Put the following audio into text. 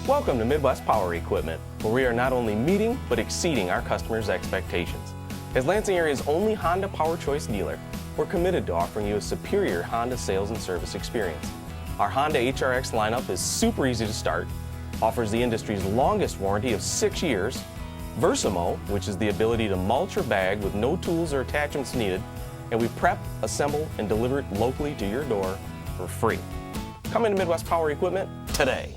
Welcome to Midwest Power Equipment, where we are not only meeting but exceeding our customers' expectations. As Lansing area's only Honda Power Choice dealer, we're committed to offering you a superior Honda sales and service experience. Our Honda HRX lineup is super easy to start, offers the industry's longest warranty of 6 years, Versamo, which is the ability to mulch or bag with no tools or attachments needed, and we prep, assemble, and deliver it locally to your door for free. Come into Midwest Power Equipment today.